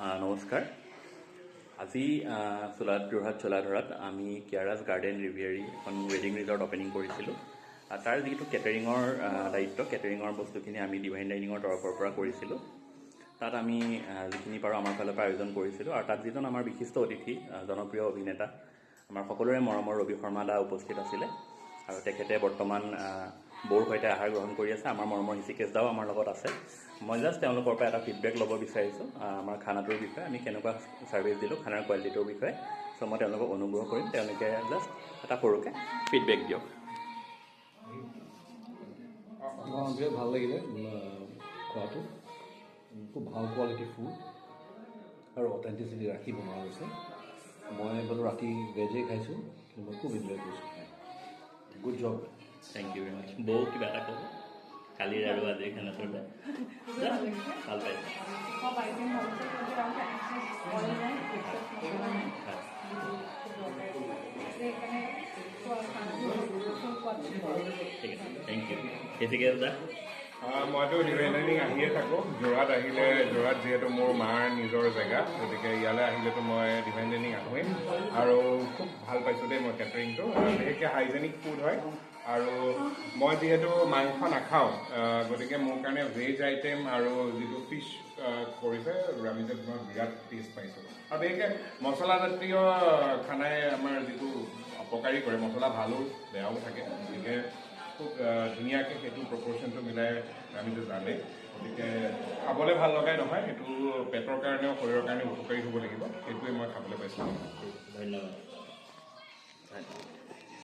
নমস্কাৰ। আজি যোৰহাট চোলাধৰাত আমি কিয়াৰাজ গাৰ্ডেন ৰিভিয়েৰী এখন ৱেডিং ৰিজৰ্ট অপেনিং কৰিছিলোঁ। তাৰ যিটো কেটাৰিঙৰ দায়িত্ব, কেটাৰিঙৰ বস্তুখিনি আমি ডিভাইন ডাইনিঙৰ তৰফৰ পৰা কৰিছিলোঁ। তাত আমি যিখিনি পাৰোঁ আমাৰ ফালৰ পৰা আয়োজন কৰিছিলোঁ। আৰু তাত যিজন আমাৰ বিশিষ্ট অতিথি, জনপ্ৰিয় অভিনেতা, আমাৰ সকলোৰে মৰমৰ ৰবি শৰ্মা দা উপস্থিত আছিলে। আৰু তেখেতে বৰ্তমান বৌৰ সৈতে আহাৰ গ্ৰহণ কৰি আছে। আমাৰ মৰমৰ হৃষিকেশ দাও আমাৰ লগত আছে। মই জাষ্ট তেওঁলোকৰ পৰা এটা ফিডবেক ল'ব বিচাৰিছোঁ আমাৰ খানাটোৰ বিষয়ে, আমি কেনেকুৱা ছাৰ্ভিচ দিলোঁ, খানাৰ কোৱালিটিটোৰ বিষয়ে। চ' মই তেওঁলোকক অনুগ্ৰহ কৰিম, তেওঁলোকে জাষ্ট এটা সৰুকৈ ফিডবেক দিয়ক। বিৰাট ভাল লাগিলে খোৱাটো, খুব ভাল কোৱালিটি ফুড আৰু অথেণ্টিচিটি ৰাখি বনোৱা হৈছে। মই বাৰু ৰাতি ভেজেই খাইছোঁ, কিন্তু মই খুব এনজয় কৰিছোঁ খাই। Good job. Thank you very much. বৌ কিবা এটা ক'ব কালিৰ আৰু আজিৰ খানাটোৰ ভাল পাইছে? ঠিক আছে, থেংক ইউ। হৃষিকেশ দা? মইতো ডিভাইন ডাইনিং আহিয়ে থাকোঁ। যোৰহাট আহিলে, যোৰহাট যিহেতু মোৰ মাৰ নিজৰ জেগা, গতিকে ইয়ালৈ আহিলেতো মই ডিভাইন ডাইনিং আহোঁৱেই। আৰু খুব ভাল পাইছোঁ দেই মই কেটাৰিংটো, বিশেষকৈ হাইজেনিক ফুড হয়। আৰু মই যিহেতু মাংস নাখাওঁ, গতিকে মোৰ কাৰণে ভেজ আইটেম আৰু যিটো ফিছ কৰিছে ৰামিজত মই বিৰাট টেষ্ট পাইছোঁ। আৰু বিশেষকৈ মছলাজাতীয় খানাই আমাৰ যিটো অপকাৰী কৰে, মছলা ভালো বেয়াও থাকে, গতিকে খুব ধুনীয়াকৈ সেইটো প্ৰপৰ্শ্যনটো মিলাই ৰামিজে জানে। গতিকে খাবলৈ ভাল লগাই নহয়, সেইটো পেটৰ কাৰণেও শৰীৰৰ কাৰণেও উপকাৰী হ'ব লাগিব, সেইটোৱে মই খাবলৈ পাইছোঁ। ধন্যবাদ।